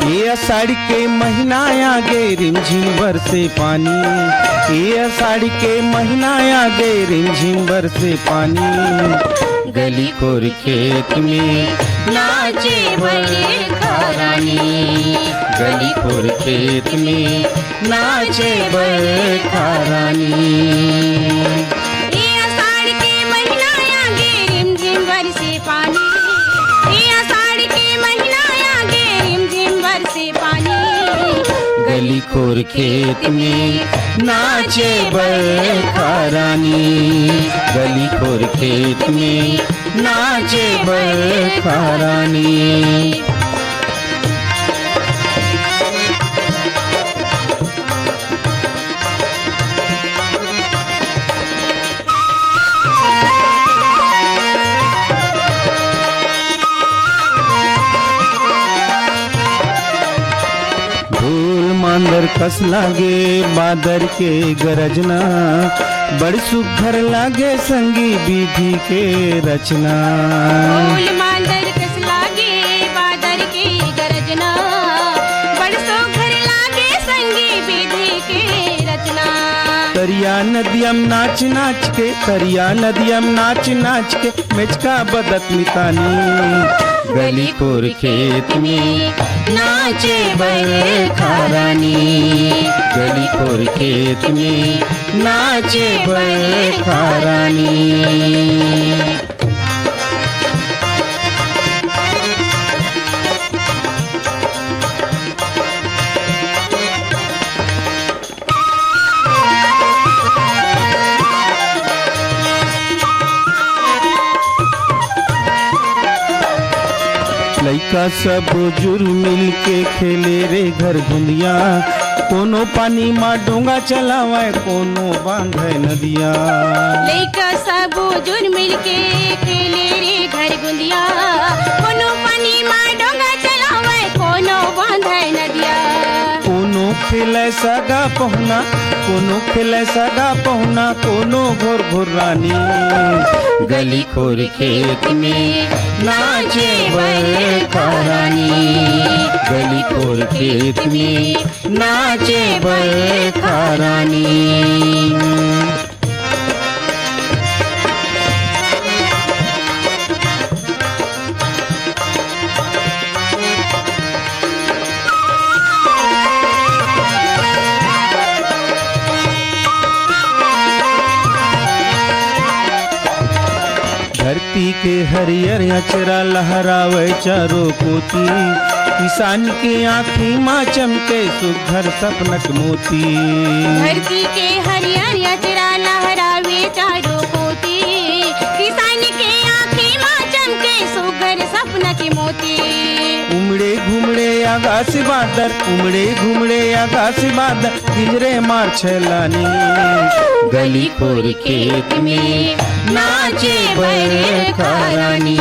ये आषाढ़ के महीना आगे रिमझिम बरसे पानी, ये आषाढ़ के महीना आगे रिमझिम बरसे पानी। गली खोर खेत में नाचे बरखा रानी, गली खोर खेत में नाचे बरखा रानी। ये आषाढ़ के महीना आगे रिमझिम बरसे पानी, ये आषाढ़ के महीना आगे रिमझिम बरसे पानी। गली खोर खेत में नाचे बरखा रानी, गली खोर खेत में नाचे बरखा रानी। मांदर कस लागे बादर के गरजना, बड़ी सुघर लागे संगी विधि के रचना। फूल मांदर कस लागे बादर के गरजना, बड़ी सुघर लागे संगी विधि के रचना। तरिया नदियम नाच नाच के, तरिया नदियम नाच नाच के मेचका बदक मितानी। गली खोर खेत में नाचे बरखा रानी, गली खोर खेत में नाचे बरखा रानी। लइका सब जुर मिल के खेले रे घर घुंदिया, कोनो पानी मा डोंगा चलावे कोनो बांधे नदिया। लइका सब जुर मिल के खेले रे घर गुंदिया, कोनो पानी मा डोंगा चलावे कोनो बांधे नदिया। कोनो खेले सगा पहुना, कोनो खेले सगा पहुना, कोनो घोर घोर रानी। गली खोर खेत में नाचे बरखा रानी, गली खोर खेत में नाचे बरखा रानी। धरती के हरियर अचरा लहरावे चारों कोती, किसान के आँखी माँ चमके सुघर सपनक मोती। धरती के हरियर अचरा लहरावे चारों कोती, किसान के आँखी माँ चमके सुघर सपना के मोती। उमड़े घुमड़े आकाश बादर, उमड़े घुमड़े आकाश बादर, पिंजरे मार छलानी। गली खोर खेत में नाचे बरखा रानी,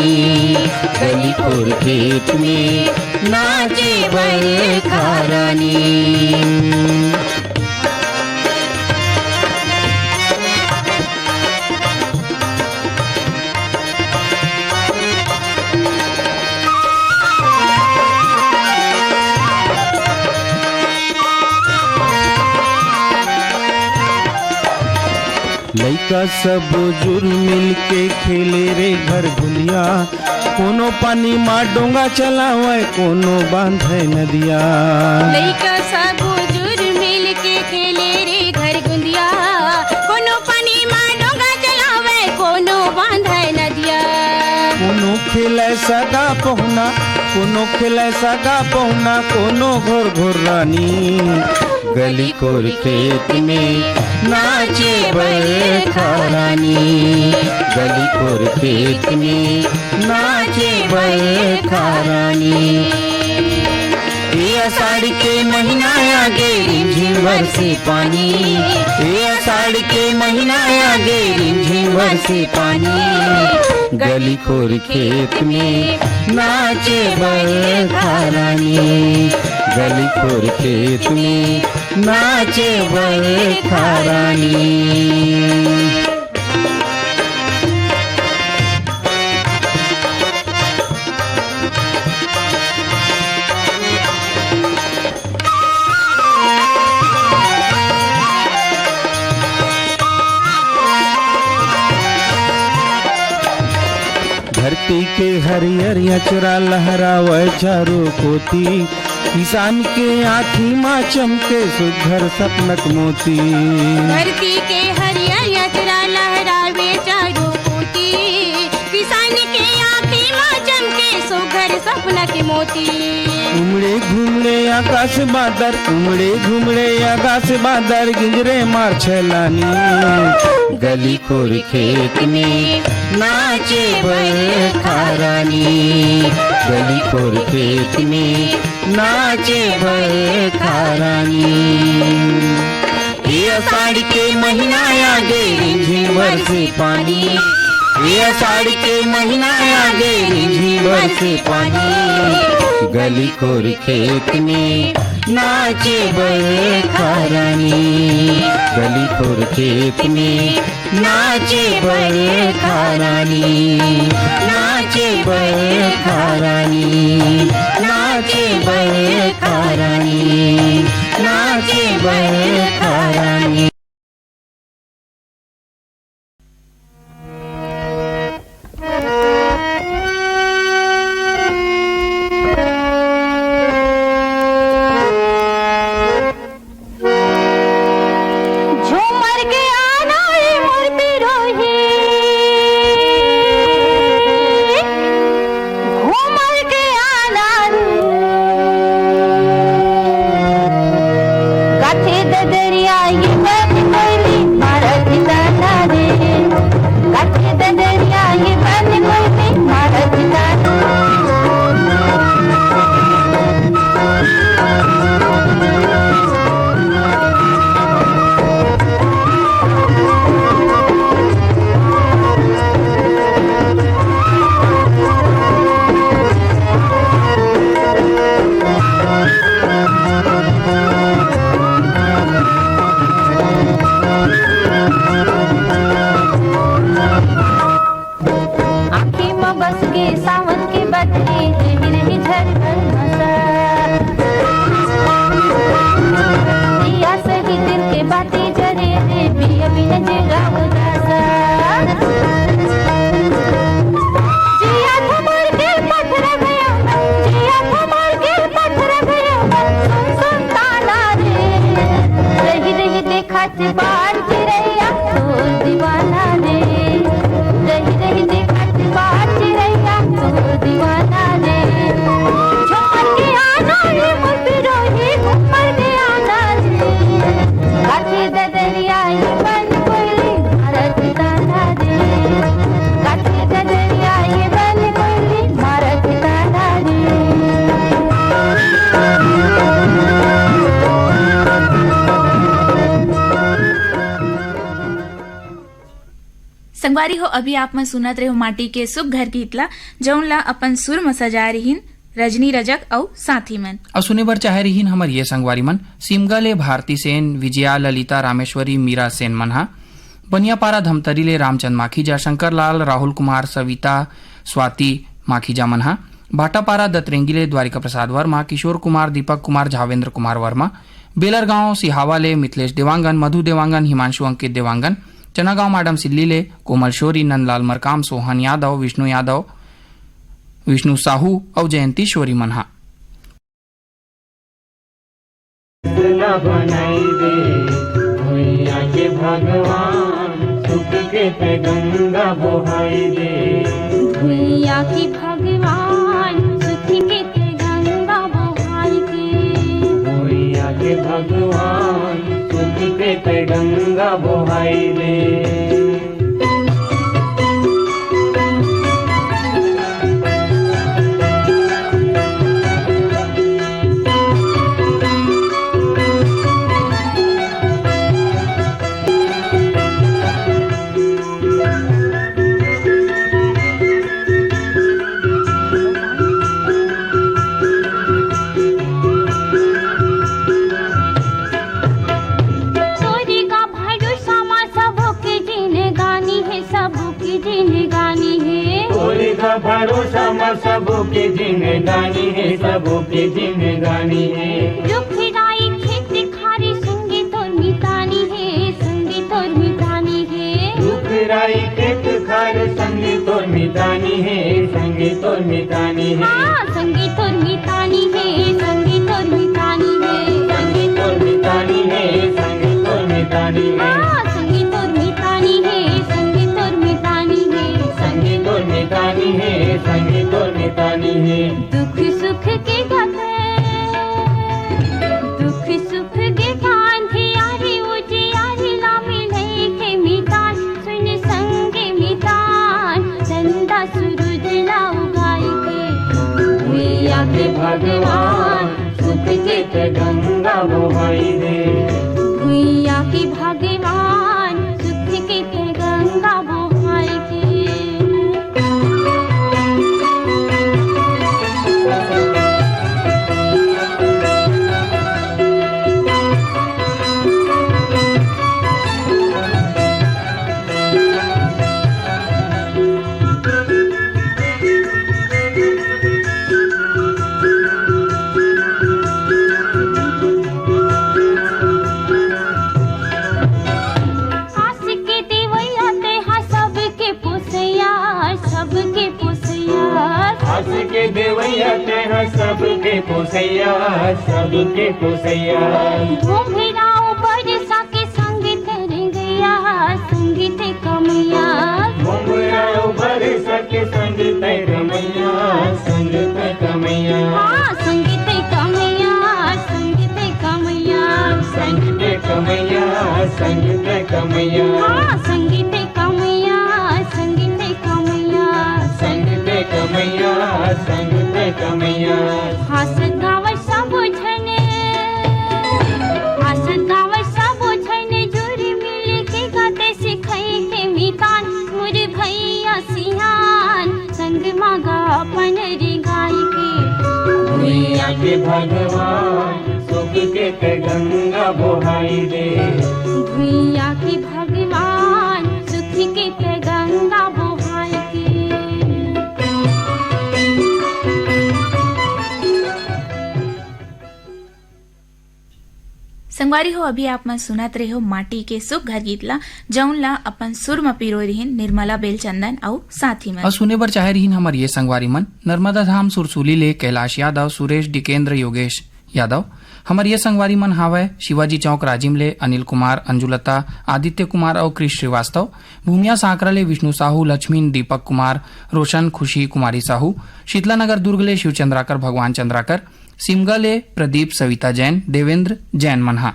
गली खोर खेत में नाचे बरखा रानी। लइका सब जुर मिल के खेले रे घर घुलिया, कोनो पानी मा डोंगा चलावे कोनो बांधे नदिया। लइका सब जुर मिल के खेले रे घर गुंदिया, कोनो पानी मा डोंगा चलावे कोनो बांधे नदिया। कोनो खेले सगा पहुना, कोनो खेले सगा पहुना, कोनो घोर घोर रानी। गली खोर खेत में नाचे बरखा रानी, गली खोर खेत में नाचे बरखा रानी। ये आषाढ़ के महीना आगे रिमझिम बरसे पानी, ये आषाढ़ के महीना आगे रिमझिम बरसे पानी। गली खोर खेत में नाचे बरखा रानी, गली खोर खेत में नाचे बरखा रानी। धरती के हरियर अचरा लहरावे चारों कोती, किसान के आँखी माँ चमके सुघर सपनक मोती। धरती के हरियर अचरा लहरावे चारों कोती, किसान के आँखी माँ चमके सुघर सपनक मोती। उमड़े घुमड़े आकाश बादर, उमड़े घुमड़े आकाश बादर, गिंजरे मार छलानी। गली खोर खेत में नाचे बरखा रानी, गली खोर खेत में नाचे बरखा रानी। ये आषाढ़ के महीना आगे रिमझिम बरसे पानी, ये आषाढ़ के महीना आगे रिमझिम बरसे पानी। गली खोर खेत में नाचे बरखा रानी, गली खोर खेत में नाचे बरखा रानी, नाचे बरखा रानी, नाचे बरखा रानी, नाचे बरखा रानी। संगवारी हो अभी आप मन सुनत रहे हो माटी के सुख घर गीतला जौन ला अपन सुर में सजा रहीन रजनी रजक और साथी मन। और सुने बर चाहे रहीन हमर ये संगवारी मन सिमगा ले भारती सेन, विजया, ललिता, रामेश्वरी, मीरा सेन मन हा, बनियापारा धमतरी ले रामचंद माखीजा, शंकर लाल, राहुल कुमार, सविता, स्वाति माखीजा मन हा, भाटापारा दतरेंगी ले द्वारिका प्रसाद वर्मा, किशोर कुमार, दीपक कुमार, झावेंद्र कुमार वर्मा, बेलरगांव सिहावा ले मिथिलेश देवांगन, मधु देवांगन, हिमांशु अंकित देवांगन, चनागांव माडम सिल्ली ले कोमल शोरी, नंदलाल मरकाम, सोहन यादव, विष्णु यादव, विष्णु साहू और जयंती शोरी मनहा। भगवान सुख के पे गंगा बोहाई दे, भैया की भगवान सुख के पे गंगा बोहाई के, भैया के भगवान सुख के पे गंगा बोहाई दे। भरोसा में सबों के जिंदगानी है, सबों के जिंदगानी है। रुखराई खेत खारी संगी तोर मितानी है, संगी तोर मितानी है। रुखराई खेत खार संगी तोर मितानी है, संगीत और मितानी है, हाँ संगीत और मितानी है, संगीत और मितानी है, संगीत और मितानी है, संगीत और मितानी है, हाँ संगीत और मितानी है, संगीत और मितानी है, संगीत और मितानी है, संगीत और मितानी है। दुख सुख के गाथे, दुख सुख के गाथे यारी उजे यारी ना मिले के मितान, सुन संगे मितान चंदा सूरज लाऊ गाय के, भैया के भगवान सुख के ते गंगा बहाई दे, भैया के भगवान सुख के ते गंगा बहाई के। आस के देवैया ते हाँ सबके पोसैया, सबके पोसैया, हंस के देवैया ते हैं सबके पोसैया, सबके पोसैया। घुंघराओ बरसा के संग तेरे गया, संग ते कमैया, घुंघराओ बरस के संग ते कमैया, संग ते कमैया, हाँ संग ते कमैया, संग ते कमैया, संग ते कमैया, संग ते कमैया, हाँ संग ते कमैया, संग ते कमैया, संग ते कमैया, संग ते कमैया। हंसत गावत सब झने, हंसत गावत सब झने जोरी मिल के गाते सिखाई के मितान, मोर भैया सियान संग मागा अपन रे गाय के, भैया के भगवान सुख के ते गंगा बहाई दे, भैया के भगवान सुख के ते गंगा बहाय के। संगवारी हो अभी आप मन सुनत रहे हो माटी के सुख घर गीतला जौन ला अपन सुर म पिरो रहीन निर्मला बेलचंदन और साथी मन। और सुने बर चाहे रहीन हमर ये संगवारी मन नर्मदा धाम सुरसुली ले कैलाश यादव, सुरेश डिकेंद्र, योगेश यादव। हमर ये संगवारी मन हावय शिवाजी चौक राजिम ले अनिल कुमार, अंजुलता, आदित्य कुमार और कृष श्रीवास्तव। भूमिया सांकरा ले विष्णु साहू, लक्ष्मीन, दीपक कुमार, रोशन, खुशी, कुमारी साहू। शीतला नगर दुर्ग ले शिव चंद्राकर, भगवान चंद्राकर। सिमगा ले प्रदीप, सविता जैन, देवेंद्र जैन मनहा।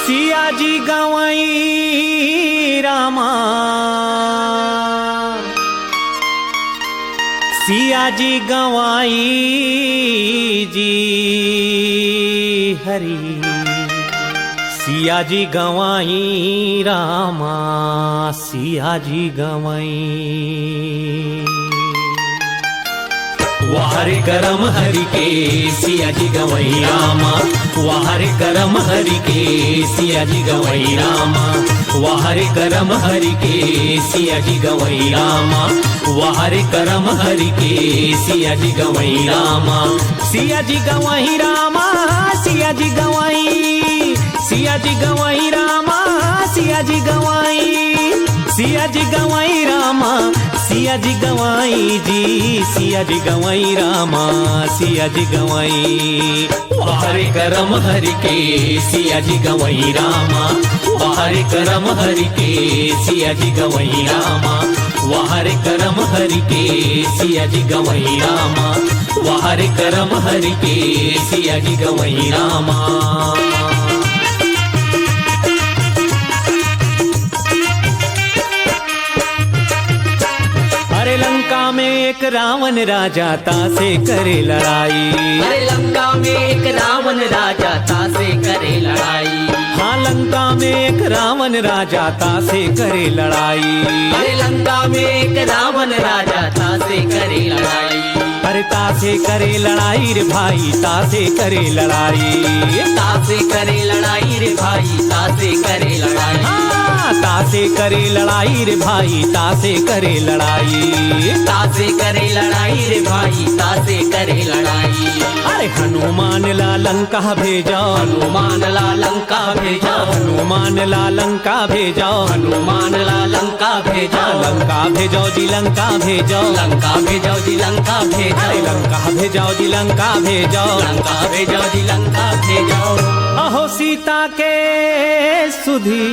सिया जी गवाई रामा, सिया जी गवाई जी हरी, सिया जी गवाई रामा, सिया जी गवाई। वाहरे करम हरि के सिया जी गवई रामा, वाहरे करम हरि के सिया जी गवई रामा, वाहरे करम हरि के सिया जी गवई रामा, वाहरे करम हरि के सिया जी गवई रामा। सिया जी गवई रामा, सिया जी गवई, सिया जी गवई रामा, सिया जी गवई, सिया जी गवई रामा, सिया जी गवाई जी, सिया जी गवाई रामा, सिया जी गवाई। वाहरे करम हरि के सिया जी गवाई रामा, वाहरे करम हरि के सिया जी गवाई रामा, वाहरे करम हरि के सिया जी गवाई रामा, वाहरे करम हरि के सिया जी गवाई रामा। अरे लंका में एक रावण राजा तासे करे लड़ाई, अरे लंका में एक रावण राजा तासे करे लड़ाई, हाँ लंका में एक रावण राजा तासे करे लड़ाई, अरे लंका में एक रावण राजा तासे करे लड़ाई, अरे तासे करे लड़ाई रे भाई, तासे करे लड़ाई, तासे करे लड़ाई रे भाई, तासे करे लड़ाई, हाँ तासे तासे करे लड़ाई रे भाई, तासे करे लड़ाई। तासे करे लड़ाई रे भाई, तासे करे लड़ाई। अरे हनुमान ला लंका भेजा, हनुमान ला लंका भेजा, हनुमान ला लंका भेजा, हनुमान ला लंका भेजा। लंका भेजो जी लंका भेजो, लंका भेजो जी लंका भेजो, अरे लंका भेजो जी लंका भेजो, लंका भेजो जी लंका भेजो। अहो सीता के सुधी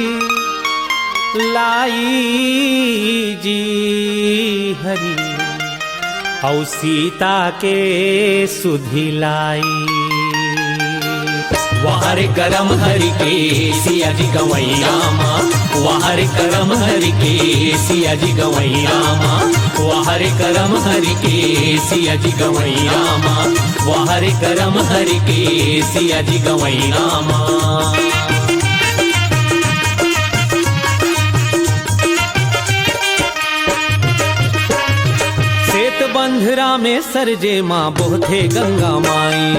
लाई जी हरी, औ सीता के सुधी लाई। वाहर करम हरि के सिया जी गवई रामा, वाहर करम हरि के सिया जी गवई रामा, वाहर करम हरि के सिया जी गवई रामा, वाहर करम हरि के सिया जी गवई रामा। बंधरा में सरजे माँ बोथे गंगा माई,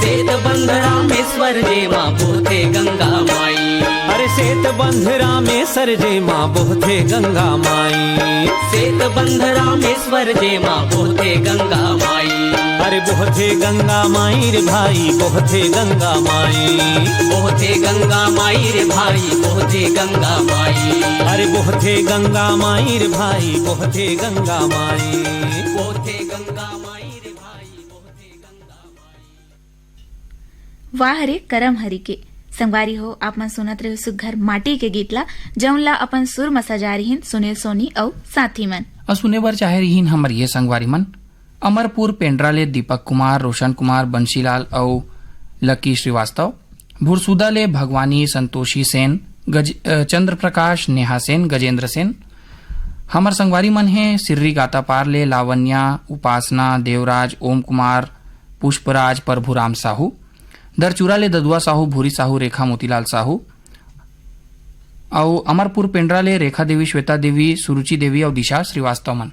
सेत बंधरा में स्वर जे माँ बोथे गंगा माई। अरे सेत बंधरा में सरजे माँ बोथे गंगा माई, सेत बंधरा में स्वर जे माँ बोथे गंगा माई। अरे बोथे गंगा माई रे भाई, बोथे गंगा माई, बोथे गंगा माई रे भाई, बोथे गंगा माई। अरे बोथे गंगा माई रे भाई, बोथे गंगा माई, बोथे गंगा माई रे भाई, बोथे गंगा माई। वाह रे करम हरि के। संगवारी हो आप मन सुनत रहे सुघर माटी के गीत ला, जौन ला अपन सुर में सजा रहीन सुनील सोनी औ साथी मन। और सुने बर चाहे रहीन हमर ये संगवारी मन अमरपुर पेंड्रा ले दीपक कुमार, रोशन कुमार, बंशीलाल औ लकी श्रीवास्तव। भुरसुदा ले भगवानी, संतोषी सेन, चंद्र प्रकाश, नेहा सेन, गजेंद्र सेन। हमर संगवारी मन है सिर्री गातापार ले लावण्या, उपासना, देवराज, ओम कुमार, पुष्पराज, प्रभुराम साहू। दरचूरा ले ददुआ साहू, भूरी साहू, रेखा मोतीलाल साहू। और अमरपुर पेंड्रा ले रेखा देवी, श्वेता देवी, सुरुचि देवी और दिशा श्रीवास्तव मन।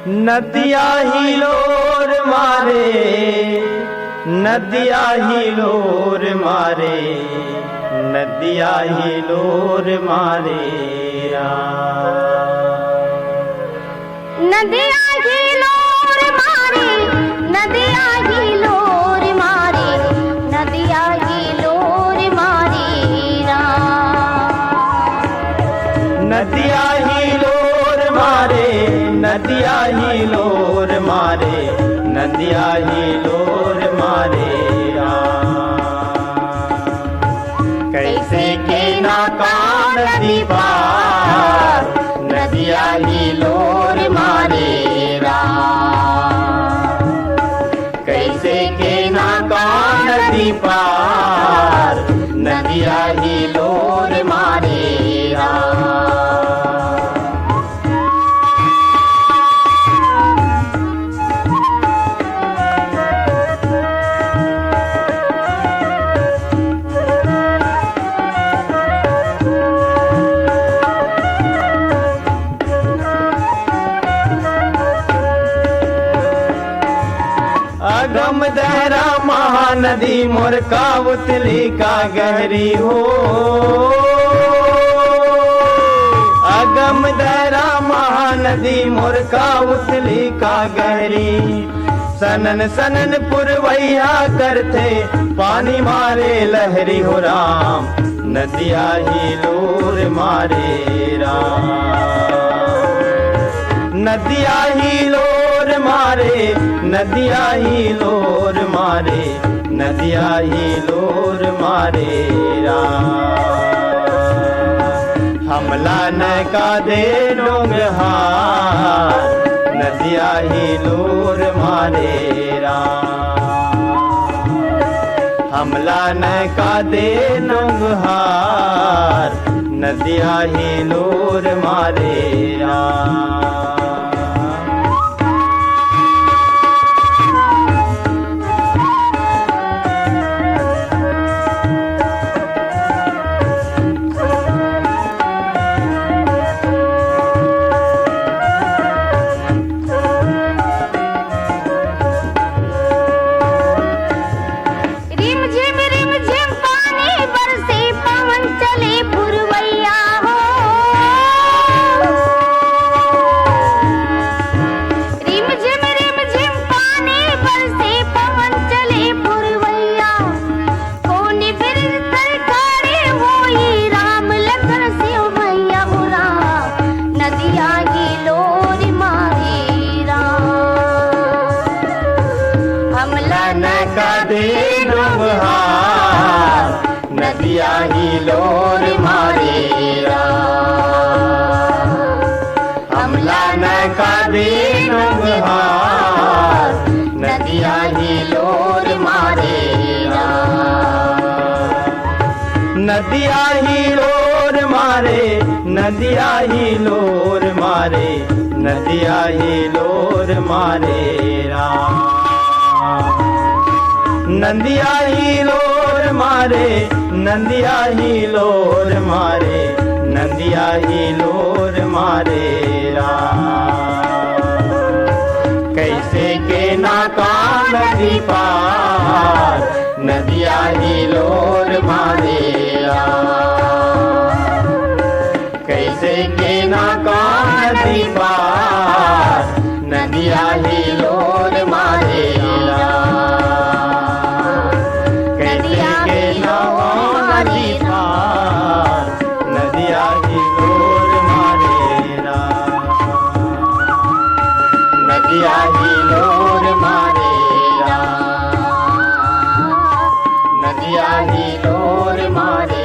नदिया ही लोर मारे, नदिया ही लोर मारे, नदिया ही लोर मारे नदिया ही लोर मारे, नदिया ही लोर मारे, नदिया ही लोर मारे नदिया ही लोर मारे, नदिया ही लोर मारे, नदिया ही लोर मारे कैसे के नाका नदी पार, नदिया ही लोर मारे कैसे के नाका नदी पार, नदिया ही लोर मारे अगम दहरा महानदी मोर का उतली का गहरी हो, अगम दहरा महानदी मोर का उतली का गहरी। सनन सनन पुरवैया करते पानी मारे लहरी हो राम, नदिया ही लोर मारे राम, नदिया ही लोर मारे, नदिया ही लोर मारे, नदिया ही लोर मारे हमला न का दे डोंगहार, नदिया ही लोर मारे हमला न का दे डोंगहार, नदिया ही लोर मारे नदिया ही लोर मारेरा हमला न का दे नंगहार नदिया ही लोर मारेरा नदिया ही लोर मारे नदिया ही लोर मारे नदिया ही लोर मारेरा नदिया ही लोर मारे नदिया ही लोर मारे नदिया ही लोर मारेरा कैसे के नाका नदी पार नदिया ही लोर मारेरा कैसे के नाका नदी पार नदिया ही लोर मारेरा कैसे के नाका नदी पार नदिया ही लोर मारेरा नदिया ही लोर मारेरा नदिया ही लोर मारे